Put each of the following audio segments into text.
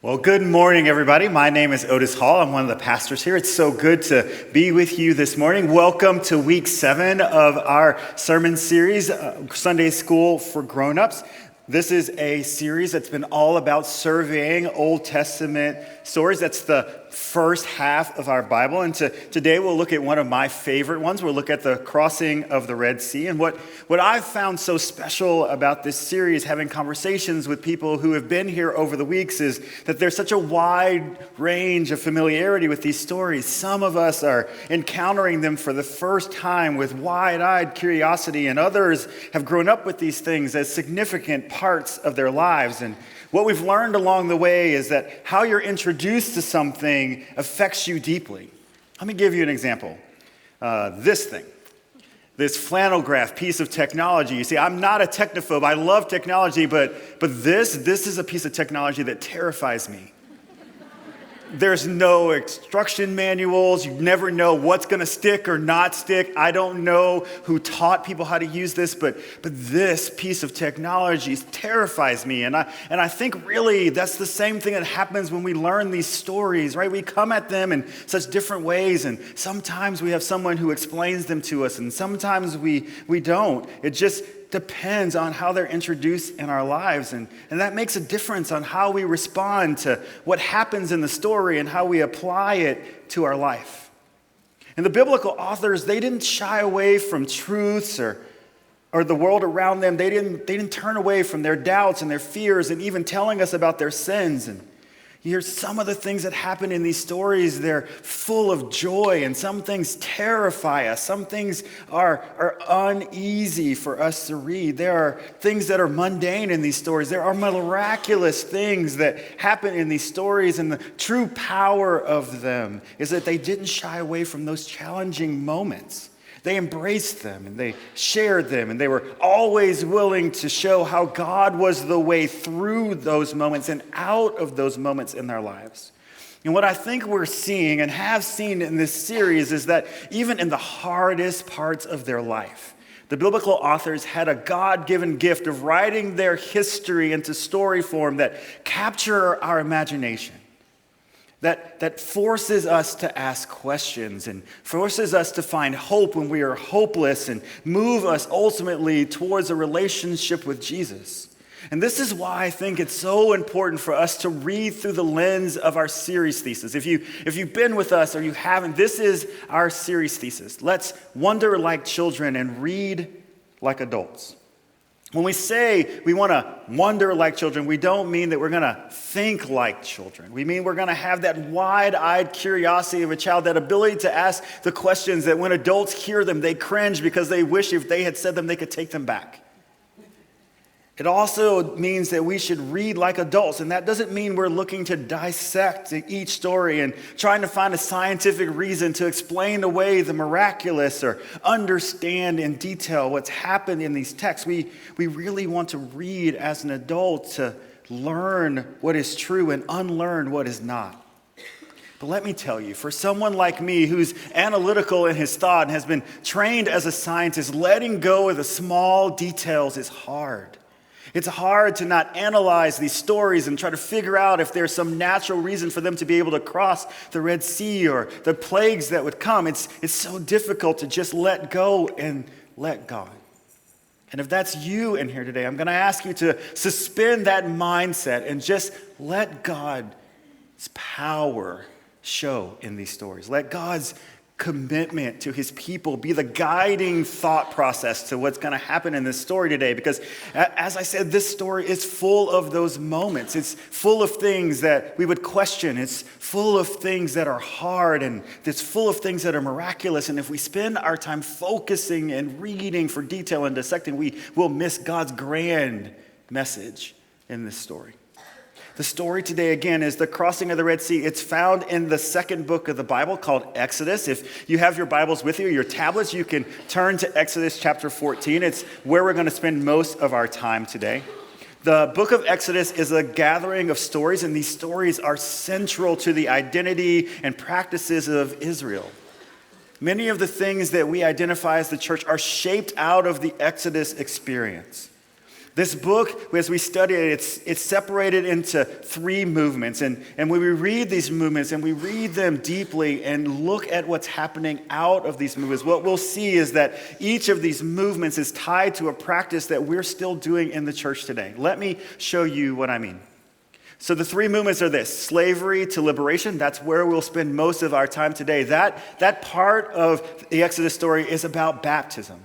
Well, good morning, everybody. My name is Otis Hall. I'm one of the pastors here. It's so good to be with you this morning. Welcome to week 7 of our sermon series, Sunday School for Grown-Ups. This is a series that's been all about surveying Old Testament stories. That's the first half of our Bible. And today we'll look at one of my favorite ones. We'll look at the crossing of the Red Sea. And what I've found so special about this series, having conversations with people who have been here over the weeks, is that there's such a wide range of familiarity with these stories. Some of us are encountering them for the first time with wide-eyed curiosity, and others have grown up with these things as significant parts of their lives. And what we've learned along the way is that how you're introduced to something affects you deeply. Let me give you an example. This thing, this flannel graph piece of technology. You see, I'm not a technophobe. I love technology, but this is a piece of technology that terrifies me. There's no instruction manuals. You never know what's going to stick or not stick. I don't know who taught people how to use this, but this piece of technology terrifies me. And I think really that's the same thing that happens when we learn these stories, right? We come at them in such different ways, and sometimes we have someone who explains them to us, and sometimes we don't. It just depends on how they're introduced in our lives. And that makes a difference on how we respond to what happens in the story and how we apply it to our life. And the biblical authors, they didn't shy away from truths or the world around them. They didn't turn away from their doubts and their fears and even telling us about their sins. And you hear some of the things that happen in these stories, they're full of joy, and some things terrify us. Some things are uneasy for us to read. There are things that are mundane in these stories. There are miraculous things that happen in these stories, and the true power of them is that they didn't shy away from those challenging moments. They embraced them, and they shared them, and they were always willing to show how God was the way through those moments and out of those moments in their lives. And what I think we're seeing and have seen in this series is that even in the hardest parts of their life, the biblical authors had a God-given gift of writing their history into story form that capture our imagination. That forces us to ask questions and forces us to find hope when we are hopeless and move us ultimately towards a relationship with Jesus. And this is why I think it's so important for us to read through the lens of our series thesis. If you've been with us or you haven't, this is our series thesis. Let's wonder like children and read like adults. When we say we want to wonder like children, we don't mean that we're going to think like children. We mean we're going to have that wide-eyed curiosity of a child, that ability to ask the questions that when adults hear them, they cringe because they wish if they had said them, they could take them back. It also means that we should read like adults, and that doesn't mean we're looking to dissect each story and trying to find a scientific reason to explain away the miraculous or understand in detail what's happened in these texts. We really want to read as an adult to learn what is true and unlearn what is not. But let me tell you, for someone like me who's analytical in his thought and has been trained as a scientist, letting go of the small details is hard. It's hard to not analyze these stories and try to figure out if there's some natural reason for them to be able to cross the Red Sea or the plagues that would come. It's so difficult to just let go and let God. And if that's you in here today, I'm going to ask you to suspend that mindset and just let God's power show in these stories. Let God's commitment to his people be the guiding thought process to what's going to happen in this story today. Because as I said, this story is full of those moments. It's full of things that we would question. It's full of things that are hard, and it's full of things that are miraculous. And if we spend our time focusing and reading for detail and dissecting, we will miss God's grand message in this story. The story today, again, is the crossing of the Red Sea. It's found in the second book of the Bible called Exodus. If you have your Bibles with you, your tablets, you can turn to Exodus chapter 14. It's where we're going to spend most of our time today. The book of Exodus is a gathering of stories, and these stories are central to the identity and practices of Israel. Many of the things that we identify as the church are shaped out of the Exodus experience. This book, as we study it, it's separated into three movements. And when we read these movements and we read them deeply and look at what's happening out of these movements, what we'll see is that each of these movements is tied to a practice that we're still doing in the church today. Let me show you what I mean. So the three movements are this: slavery to liberation. That's where we'll spend most of our time today. That part of the Exodus story is about baptism.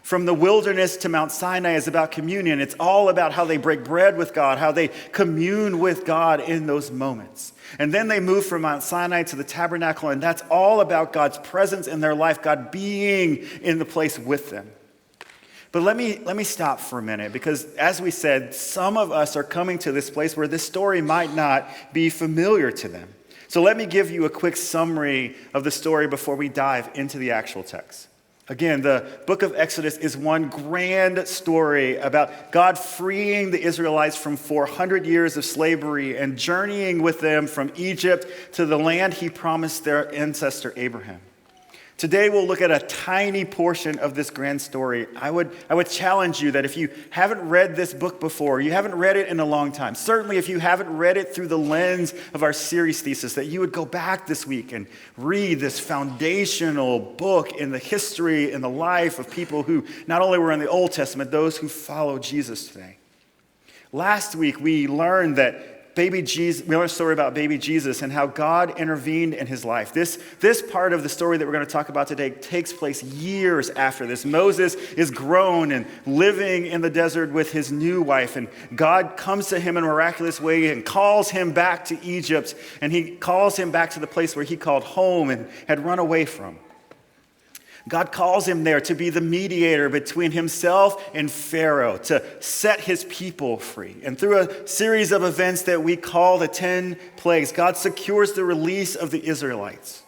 From the wilderness to Mount Sinai is about communion. It's all about how they break bread with God, how they commune with God in those moments. And then they move from Mount Sinai to the tabernacle, and that's all about God's presence in their life, God being in the place with them. But let me stop for a minute, because as we said, some of us are coming to this place where this story might not be familiar to them. So let me give you a quick summary of the story before we dive into the actual text. Again, the book of Exodus is one grand story about God freeing the Israelites from 400 years of slavery and journeying with them from Egypt to the land he promised their ancestor Abraham. Today we'll look at a tiny portion of this grand story. I would challenge you that if you haven't read this book before, you haven't read it in a long time, certainly if you haven't read it through the lens of our series thesis, that you would go back this week and read this foundational book in the history and the life of people who not only were in the Old Testament, those who follow Jesus today. Last week we learned that we learned a story about baby Jesus and how God intervened in his life. This part of the story that we're going to talk about today takes place years after this. Moses is grown and living in the desert with his new wife, and God comes to him in a miraculous way and calls him back to Egypt, and he calls him back to the place where he called home and had run away from. God calls him there to be the mediator between himself and Pharaoh, to set his people free. And through a series of events that we call the 10 plagues, God secures the release of the Israelites.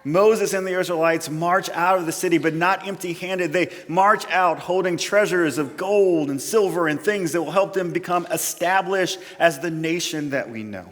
Moses and the Israelites march out of the city, but not empty-handed. They march out holding treasures of gold and silver and things that will help them become established as the nation that we know.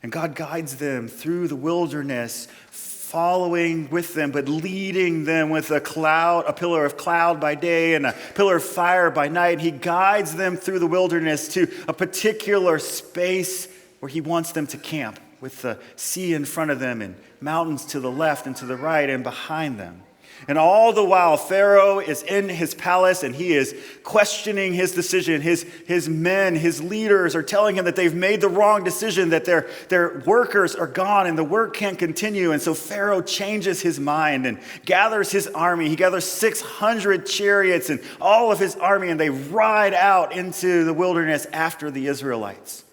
And God guides them through the wilderness, following with them, but leading them with a pillar of cloud by day and a pillar of fire by night. He guides them through the wilderness to a particular space where he wants them to camp, with the sea in front of them and mountains to the left and to the right and behind them. And all the while, Pharaoh is in his palace and he is questioning his decision. His men, his leaders are telling him that they've made the wrong decision, that their workers are gone and the work can't continue. And so Pharaoh changes his mind and gathers his army. He gathers 600 chariots and all of his army, and they ride out into the wilderness after the Israelites.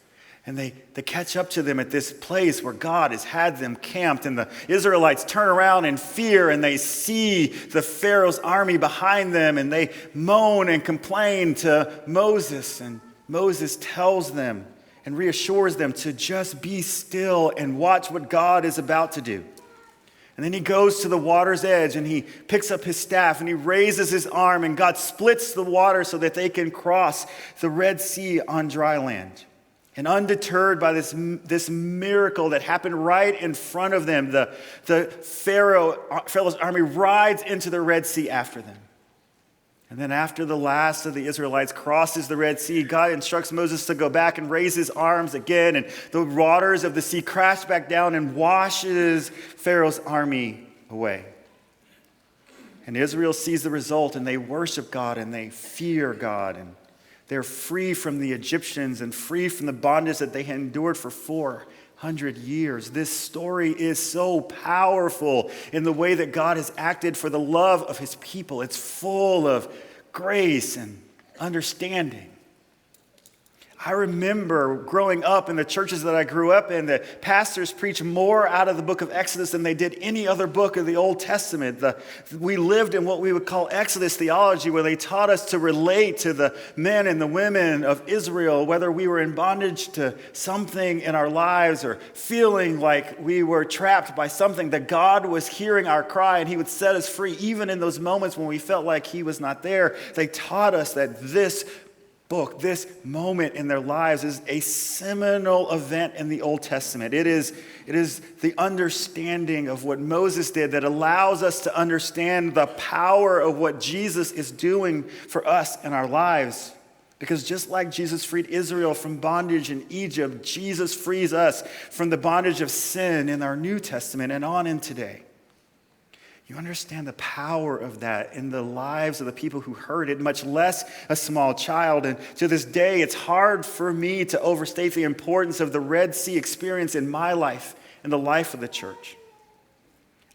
And they catch up to them at this place where God has had them camped. And the Israelites turn around in fear and they see the Pharaoh's army behind them. And they moan and complain to Moses. And Moses tells them and reassures them to just be still and watch what God is about to do. And then he goes to the water's edge and he picks up his staff and he raises his arm. And God splits the water so that they can cross the Red Sea on dry land. And undeterred by this miracle that happened right in front of them, the Pharaoh's army rides into the Red Sea after them. And then after the last of the Israelites crosses the Red Sea, God instructs Moses to go back and raise his arms again. And the waters of the sea crash back down and washes Pharaoh's army away. And Israel sees the result and they worship God and they fear God. And they're free from the Egyptians and free from the bondage that they had endured for 400 years. This story is so powerful in the way that God has acted for the love of his people. It's full of grace and understanding. I remember growing up in the churches that I grew up in, the pastors preached more out of the book of Exodus than they did any other book of the Old Testament. We lived in what we would call Exodus theology, where they taught us to relate to the men and the women of Israel, whether we were in bondage to something in our lives or feeling like we were trapped by something, that God was hearing our cry and he would set us free, even in those moments when we felt like he was not there. They taught us that this book, this moment in their lives is a seminal event in the Old Testament. It is the understanding of what Moses did that allows us to understand the power of what Jesus is doing for us in our lives. Because just like Jesus freed Israel from bondage in Egypt, Jesus frees us from the bondage of sin in our New Testament and on in today. You understand the power of that in the lives of the people who heard it, much less a small child. And to this day, it's hard for me to overstate the importance of the Red Sea experience in my life and the life of the church.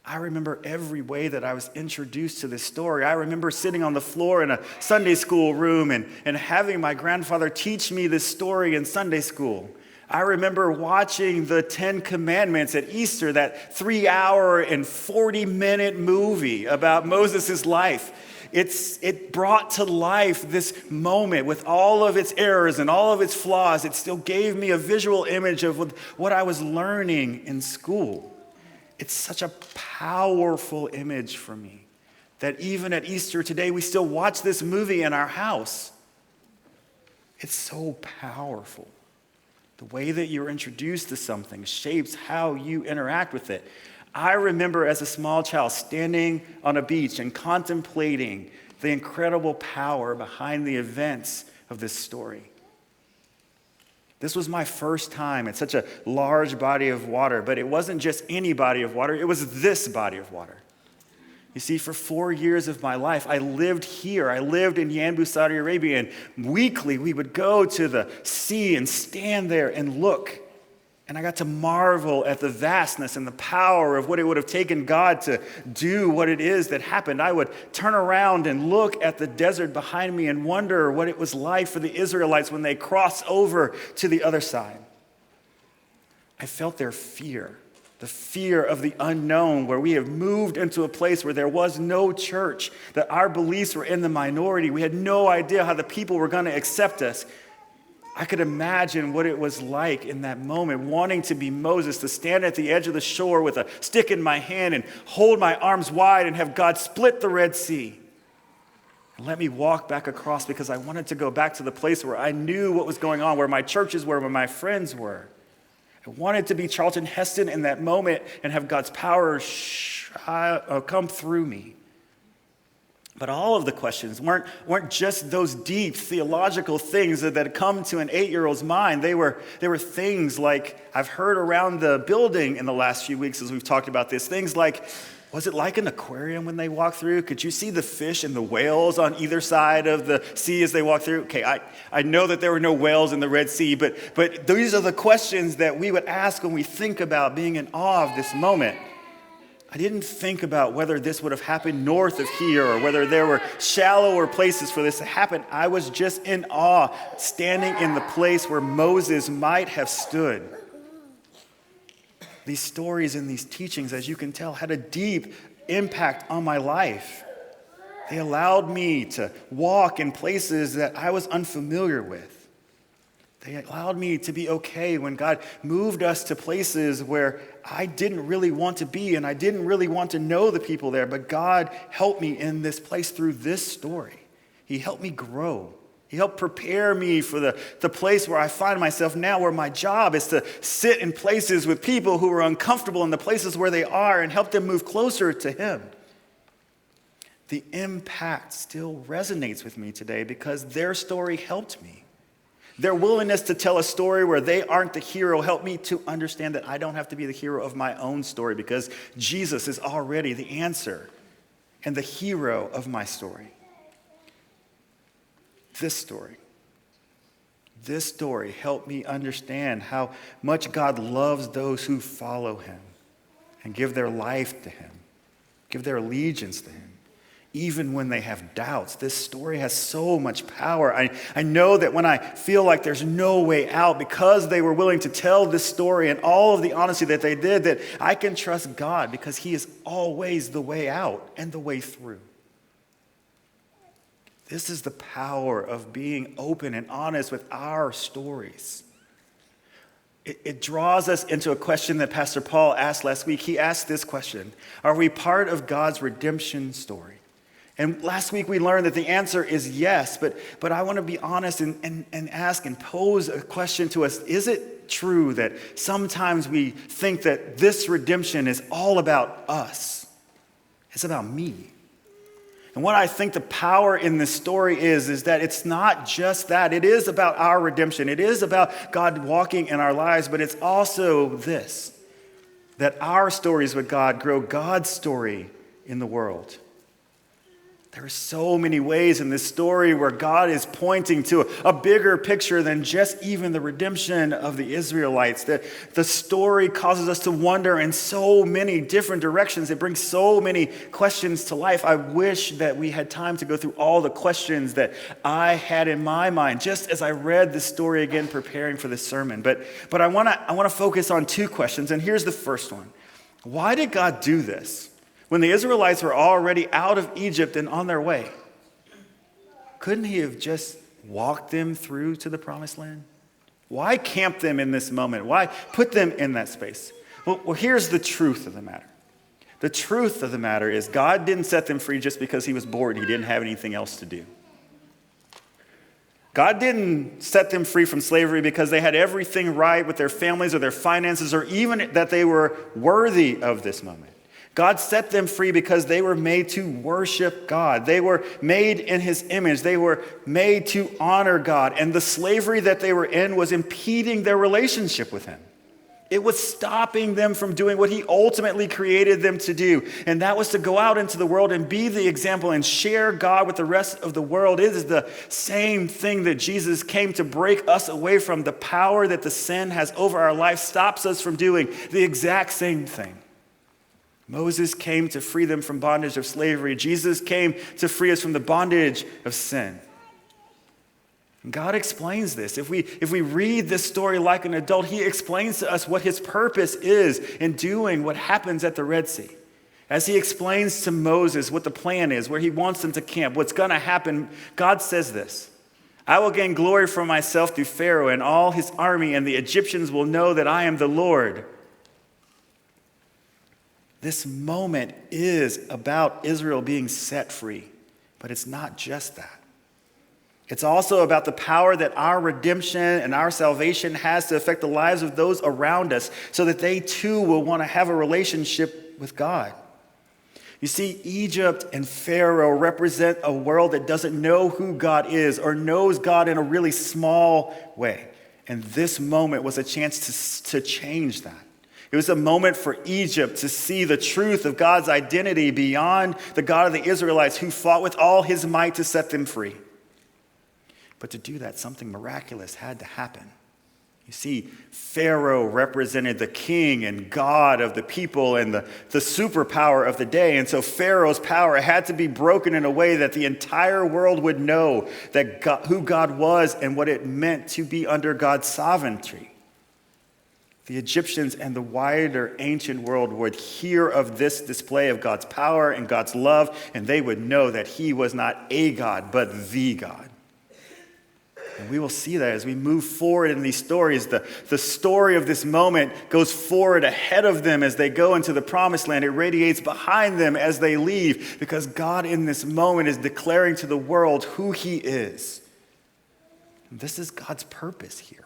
I remember every way that I was introduced to this story. I remember sitting on the floor in a Sunday school room and having my grandfather teach me this story in Sunday school. I remember watching the 10 Commandments at Easter, that 3-hour and 40-minute movie about Moses' life. It brought to life this moment with all of its errors and all of its flaws. It still gave me a visual image of what I was learning in school. It's such a powerful image for me that even at Easter today, we still watch this movie in our house. It's so powerful. The way that you're introduced to something shapes how you interact with it. I remember as a small child standing on a beach and contemplating the incredible power behind the events of this story. This was my first time at such a large body of water, but it wasn't just any body of water, it was this body of water. You see, for 4 years of my life, I lived here. I lived in Yanbu, Saudi Arabia, and weekly we would go to the sea and stand there and look. And I got to marvel at the vastness and the power of what it would have taken God to do what it is that happened. I would turn around and look at the desert behind me and wonder what it was like for the Israelites when they crossed over to the other side. I felt their fear. The fear of the unknown, where we have moved into a place where there was no church, that our beliefs were in the minority. We had no idea how the people were going to accept us. I could imagine what it was like in that moment, wanting to be Moses, to stand at the edge of the shore with a stick in my hand and hold my arms wide and have God split the Red Sea and let me walk back across, because I wanted to go back to the place where I knew what was going on, where my churches were, where my friends were. I wanted to be Charlton Heston in that moment and have God's power come through me. But all of the questions weren't just those deep theological things that come to an 8-year-old's mind. They were things like I've heard around the building in the last few weeks as we've talked about this. Things like, was it like an aquarium when they walked through? Could you see the fish and the whales on either side of the sea as they walked through? Okay, I know that there were no whales in the Red Sea, but these are the questions that we would ask when we think about being in awe of this moment. I didn't think about whether this would have happened north of here or whether there were shallower places for this to happen. I was just in awe, standing in the place where Moses might have stood. These stories and these teachings, as you can tell, had a deep impact on my life. They allowed me to walk in places that I was unfamiliar with. They allowed me to be okay when God moved us to places where I didn't really want to be and I didn't really want to know the people there, but God helped me in this place through this story. He helped me grow. He helped prepare me for the place where I find myself now, where my job is to sit in places with people who are uncomfortable in the places where they are and help them move closer to Him. The impact still resonates with me today because their story helped me. Their willingness to tell a story where they aren't the hero helped me to understand that I don't have to be the hero of my own story, because Jesus is already the answer and the hero of my story. This story helped me understand how much God loves those who follow Him and give their life to Him, give their allegiance to Him, even when they have doubts. This story has so much power. I know that when I feel like there's no way out, because they were willing to tell this story and all of the honesty that they did, that I can trust God because He is always the way out and the way through. This is the power of being open and honest with our stories. It draws us into a question that Pastor Paul asked last week. He asked this question: are we part of God's redemption story? And last week we learned that the answer is yes, but I want to be honest and ask and pose a question to us. Is it true that sometimes we think that this redemption is all about us? It's about me. And what I think the power in this story is that it's not just that. It is about our redemption. It is about God walking in our lives, but it's also this, that our stories with God grow God's story in the world. There are so many ways in this story where God is pointing to a bigger picture than just even the redemption of the Israelites. That the story causes us to wonder in so many different directions. It brings so many questions to life. I wish that we had time to go through all the questions that I had in my mind just as I read this story again preparing for this sermon. But I want to focus on two questions, and here's the first one. Why did God do this? When the Israelites were already out of Egypt and on their way, couldn't he have just walked them through to the promised land? Why camp them in this moment? Why put them in that space? Well, here's the truth of the matter. The truth of the matter is God didn't set them free just because he was bored. He didn't have anything else to do. God didn't set them free from slavery because they had everything right with their families or their finances, or even that they were worthy of this moment. God set them free because they were made to worship God. They were made in his image. They were made to honor God. And the slavery that they were in was impeding their relationship with him. It was stopping them from doing what he ultimately created them to do. And that was to go out into the world and be the example and share God with the rest of the world. It is the same thing that Jesus came to break us away from. The power that the sin has over our life stops us from doing the exact same thing. Moses came to free them from bondage of slavery. Jesus came to free us from the bondage of sin. And God explains this. If we read this story like an adult, he explains to us what his purpose is in doing what happens at the Red Sea. As he explains to Moses what the plan is, where he wants them to camp, what's going to happen, God says this: I will gain glory for myself through Pharaoh and all his army, and the Egyptians will know that I am the Lord. This moment is about Israel being set free, but it's not just that. It's also about the power that our redemption and our salvation has to affect the lives of those around us so that they too will want to have a relationship with God. You see, Egypt and Pharaoh represent a world that doesn't know who God is or knows God in a really small way. And this moment was a chance to change that. It was a moment for Egypt to see the truth of God's identity beyond the God of the Israelites who fought with all his might to set them free. But to do that, something miraculous had to happen. You see, Pharaoh represented the king and God of the people and the superpower of the day. And so Pharaoh's power had to be broken in a way that the entire world would know that who God was and what it meant to be under God's sovereignty. The Egyptians and the wider ancient world would hear of this display of God's power and God's love, and they would know that he was not a God, but the God. And we will see that as we move forward in these stories. The story of this moment goes forward ahead of them as they go into the promised land. It radiates behind them as they leave, because God in this moment is declaring to the world who he is. And this is God's purpose here.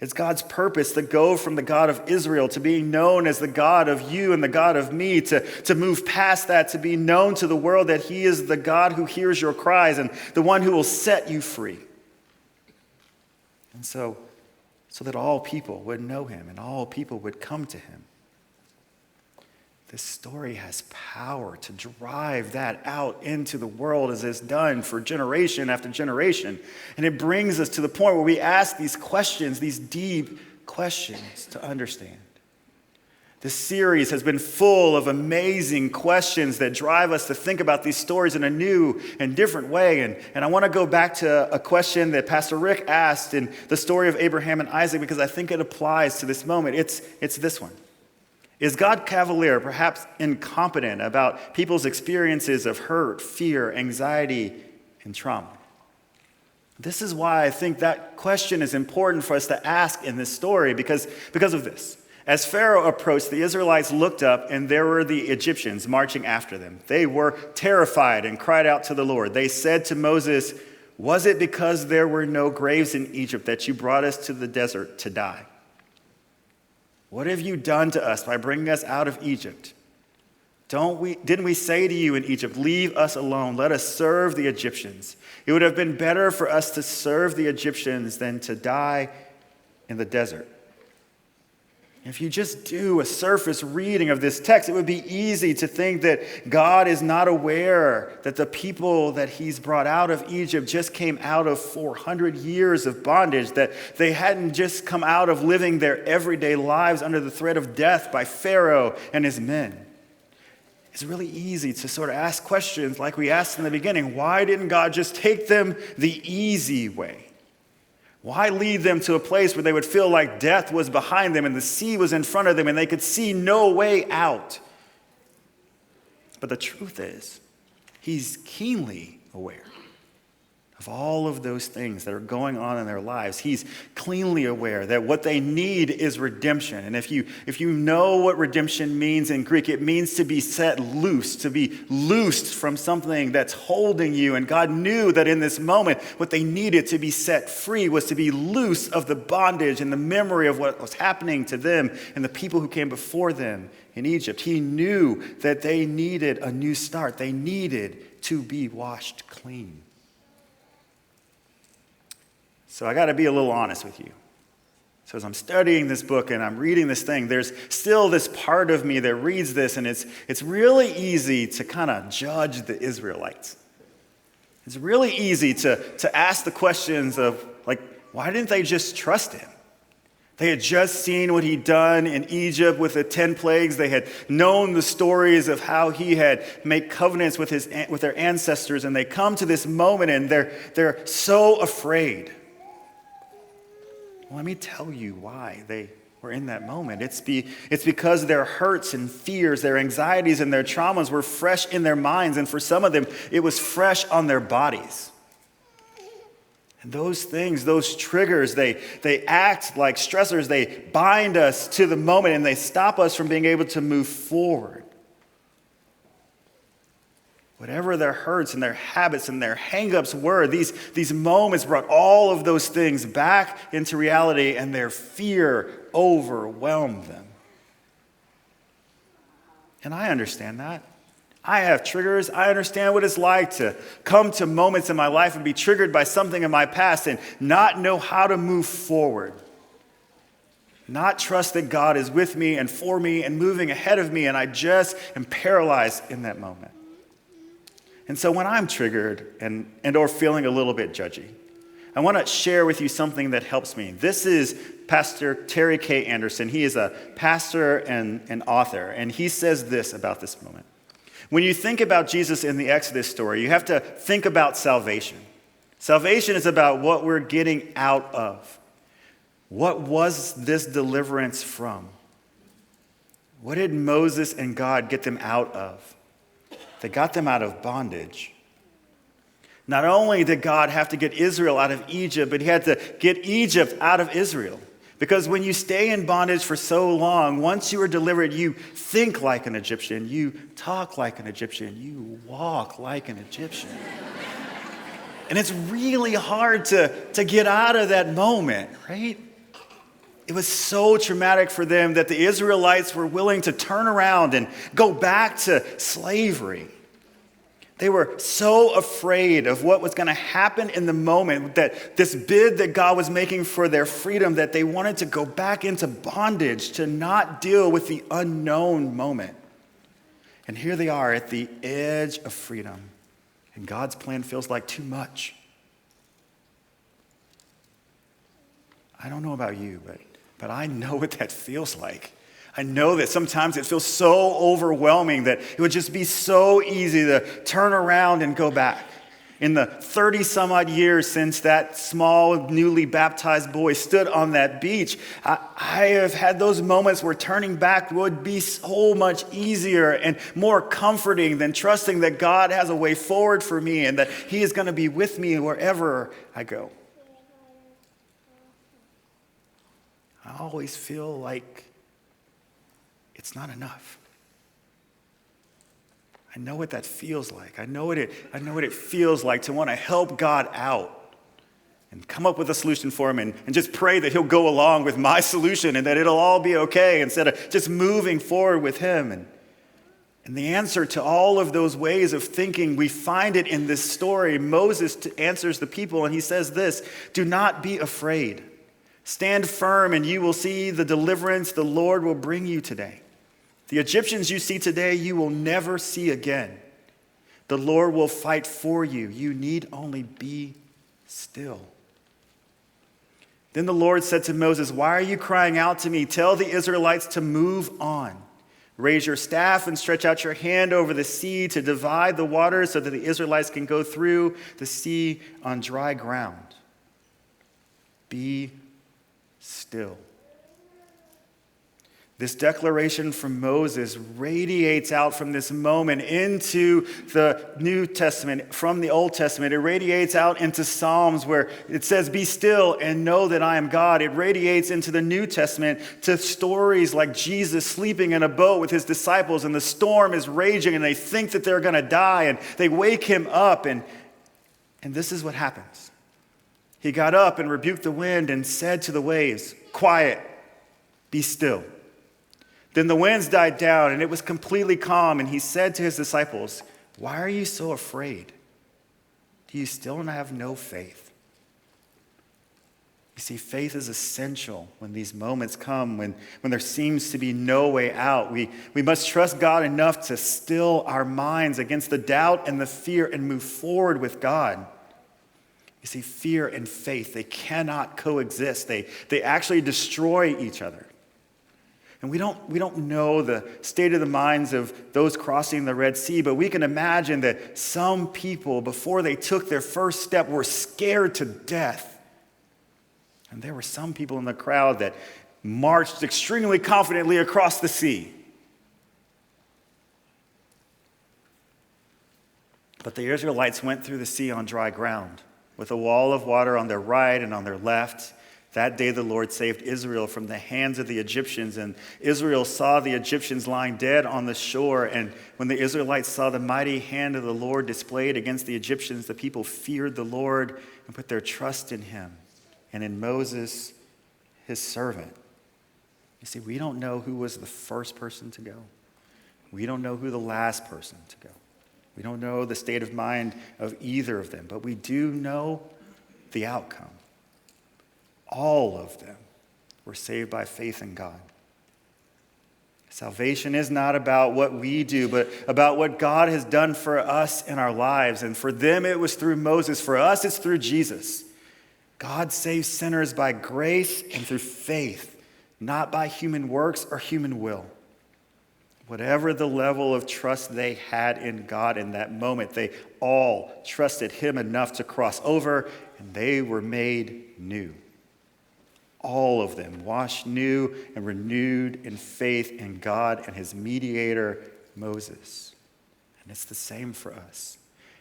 It's God's purpose to go from the God of Israel to being known as the God of you and the God of me, to move past that, to be known to the world that he is the God who hears your cries and the one who will set you free. And so that all people would know him and all people would come to him. This story has power to drive that out into the world as it's done for generation after generation. And it brings us to the point where we ask these questions, these deep questions to understand. This series has been full of amazing questions that drive us to think about these stories in a new and different way. And I want to go back to a question that Pastor Rick asked in the story of Abraham and Isaac, because I think it applies to this moment. It's this one. Is God cavalier, perhaps incompetent about people's experiences of hurt, fear, anxiety, and trauma? This is why I think that question is important for us to ask in this story, because of this. As Pharaoh approached, the Israelites looked up, and there were the Egyptians marching after them. They were terrified and cried out to the Lord. They said to Moses, "Was it because there were no graves in Egypt that you brought us to the desert to die? What have you done to us by bringing us out of Egypt? Didn't we say to you in Egypt, 'Leave us alone, let us serve the Egyptians'? It would have been better for us to serve the Egyptians than to die in the desert." If you just do a surface reading of this text, it would be easy to think that God is not aware that the people that he's brought out of Egypt just came out of 400 years of bondage, that they hadn't just come out of living their everyday lives under the threat of death by Pharaoh and his men. It's really easy to sort of ask questions like we asked in the beginning. Why didn't God just take them the easy way? Why lead them to a place where they would feel like death was behind them and the sea was in front of them and they could see no way out? But the truth is, he's keenly aware of all of those things that are going on in their lives. He's cleanly aware that what they need is redemption. And if you know what redemption means in Greek, it means to be set loose, to be loosed from something that's holding you. And God knew that in this moment, what they needed to be set free was to be loose of the bondage and the memory of what was happening to them and the people who came before them in Egypt. He knew that they needed a new start. They needed to be washed clean. So I got to be a little honest with you. So as I'm studying this book and I'm reading this thing, there's still this part of me that reads this, and it's really easy to kind of judge the Israelites. It's really easy to ask the questions of, like, why didn't they just trust him? They had just seen what he'd done in Egypt with the 10 plagues. They had known the stories of how he had made covenants with their ancestors, and they come to this moment and they're so afraid. Well, let me tell you why they were in that moment. It's because their hurts and fears, their anxieties and their traumas were fresh in their minds, and for some of them, it was fresh on their bodies. And those things, those triggers, they act like stressors. They bind us to the moment, and they stop us from being able to move forward. Whatever their hurts and their habits and their hang-ups were, these moments brought all of those things back into reality, and their fear overwhelmed them. And I understand that. I have triggers. I understand what it's like to come to moments in my life and be triggered by something in my past and not know how to move forward. Not trust that God is with me and for me and moving ahead of me, and I just am paralyzed in that moment. And so when I'm triggered and or feeling a little bit judgy, I want to share with you something that helps me. This is Pastor Terry K. Anderson. He is a pastor and an author, and he says this about this moment. When you think about Jesus in the Exodus story, you have to think about salvation. Salvation is about what we're getting out of. What was this deliverance from? What did Moses and God get them out of? They got them out of bondage. Not only did God have to get Israel out of Egypt, but he had to get Egypt out of Israel. Because when you stay in bondage for so long, once you are delivered, you think like an Egyptian, you talk like an Egyptian, you walk like an Egyptian. And it's really hard to get out of that moment, right? It was so traumatic for them that the Israelites were willing to turn around and go back to slavery. They were so afraid of what was going to happen in the moment, that this bid that God was making for their freedom, that they wanted to go back into bondage to not deal with the unknown moment. And here they are at the edge of freedom, and God's plan feels like too much. I don't know about you, but I know what that feels like. I know that sometimes it feels so overwhelming that it would just be so easy to turn around and go back. In the 30 some odd years since that small, newly baptized boy stood on that beach, I have had those moments where turning back would be so much easier and more comforting than trusting that God has a way forward for me and that he is going to be with me wherever I go. I always feel like it's not enough. I know what that feels like. I know what it feels like to want to help God out and come up with a solution for him and just pray that he'll go along with my solution and that it'll all be okay instead of just moving forward with him. And the answer to all of those ways of thinking, we find it in this story. Moses answers the people and he says this, "Do not be afraid. Stand firm and you will see the deliverance the Lord will bring you today. The Egyptians you see today, you will never see again. The Lord will fight for you. You need only be still." Then the Lord said to Moses, "Why are you crying out to me? Tell the Israelites to move on. Raise your staff and stretch out your hand over the sea to divide the waters so that the Israelites can go through the sea on dry ground. Be still." This declaration from Moses radiates out from this moment into the New Testament, from the Old Testament. It radiates out into Psalms where it says, "Be still and know that I am God." It radiates into the New Testament to stories like Jesus sleeping in a boat with his disciples and the storm is raging and they think that they're going to die and they wake him up and this is what happens. He got up and rebuked the wind and said to the waves, "Quiet, be still." Then the winds died down and it was completely calm, and he said to his disciples, "Why are you so afraid? Do you still have no faith?" You see, faith is essential when these moments come, when there seems to be no way out. We must trust God enough to still our minds against the doubt and the fear and move forward with God. You see, fear and faith, they cannot coexist. They actually destroy each other. And we don't know the state of the minds of those crossing the Red Sea, but we can imagine that some people, before they took their first step, were scared to death. And there were some people in the crowd that marched extremely confidently across the sea. But the Israelites went through the sea on dry ground, with a wall of water on their right and on their left. That day the Lord saved Israel from the hands of the Egyptians, and Israel saw the Egyptians lying dead on the shore. And when the Israelites saw the mighty hand of the Lord displayed against the Egyptians, the people feared the Lord and put their trust in him and in Moses, his servant. You see, we don't know who was the first person to go. We don't know who the last person to go. We don't know the state of mind of either of them, but we do know the outcome. All of them were saved by faith in God. Salvation is not about what we do, but about what God has done for us in our lives. And for them, it was through Moses. For us, it's through Jesus. God saves sinners by grace and through faith, not by human works or human will. Whatever the level of trust they had in God in that moment, they all trusted him enough to cross over, and they were made new. All of them washed new and renewed in faith in God and his mediator, Moses. And it's the same for us.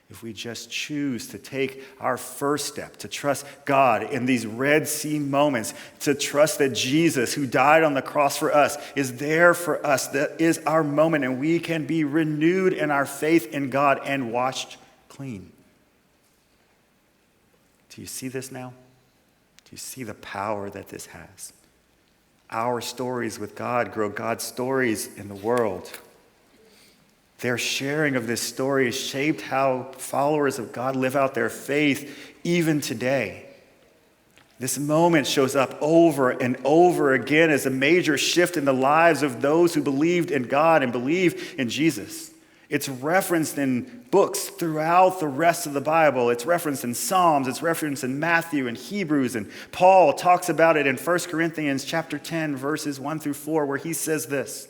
If we just choose to take our first step, to trust God in these Red Sea moments, to trust that Jesus, who died on the cross for us, is there for us, that is our moment, and we can be renewed in our faith in God and washed clean. Do you see this now? Do you see the power that this has? Our stories with God grow God's stories in the world. Their sharing of this story has shaped how followers of God live out their faith even today. This moment shows up over and over again as a major shift in the lives of those who believed in God and believe in Jesus. It's referenced in books throughout the rest of the Bible. It's referenced in Psalms. It's referenced in Matthew and Hebrews. And Paul talks about it in 1 Corinthians chapter 10, verses 1 through 4, where he says this: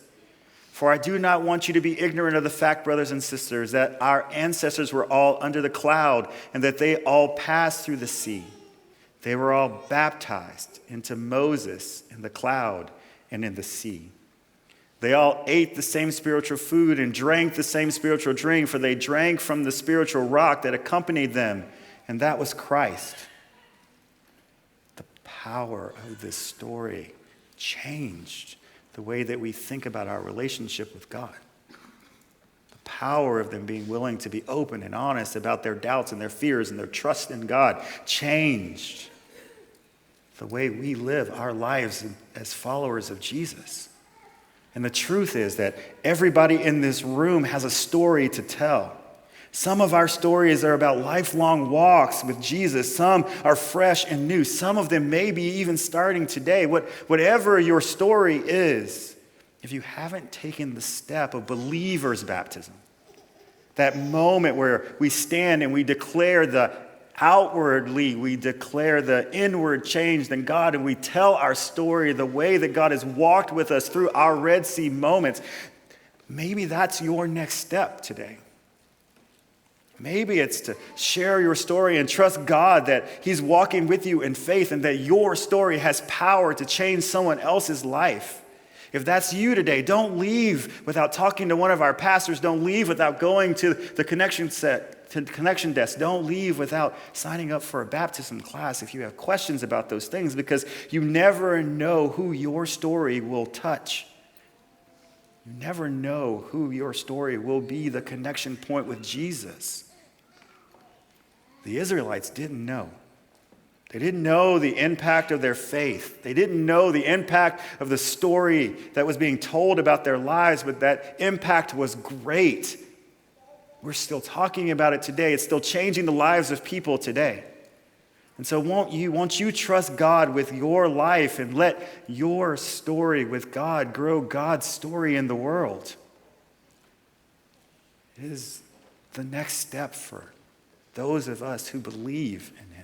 "For I do not want you to be ignorant of the fact, brothers and sisters, that our ancestors were all under the cloud and that they all passed through the sea. They were all baptized into Moses in the cloud and in the sea. They all ate the same spiritual food and drank the same spiritual drink, for they drank from the spiritual rock that accompanied them, and that was Christ." The power of this story changed the way that we think about our relationship with God. The power of them being willing to be open and honest about their doubts and their fears and their trust in God changed the way we live our lives as followers of Jesus. And the truth is that everybody in this room has a story to tell. Some of our stories are about lifelong walks with Jesus. Some are fresh and new. Some of them may be even starting today. Whatever your story is, if you haven't taken the step of believer's baptism, that moment where we stand and we declare outwardly, we declare the inward change in God, and we tell our story the way that God has walked with us through our Red Sea moments, maybe that's your next step today. Maybe it's to share your story and trust God that He's walking with you in faith and that your story has power to change someone else's life. If that's you today, don't leave without talking to one of our pastors. Don't leave without going to the connection desk. Don't leave without signing up for a baptism class if you have questions about those things, because you never know who your story will touch. You never know who your story will be the connection point with Jesus. The Israelites didn't know. They didn't know the impact of their faith. They didn't know the impact of the story that was being told about their lives, but that impact was great. We're still talking about it today. It's still changing the lives of people today. And so won't you trust God with your life and let your story with God grow God's story in the world? It is the next step for those of us who believe in Him.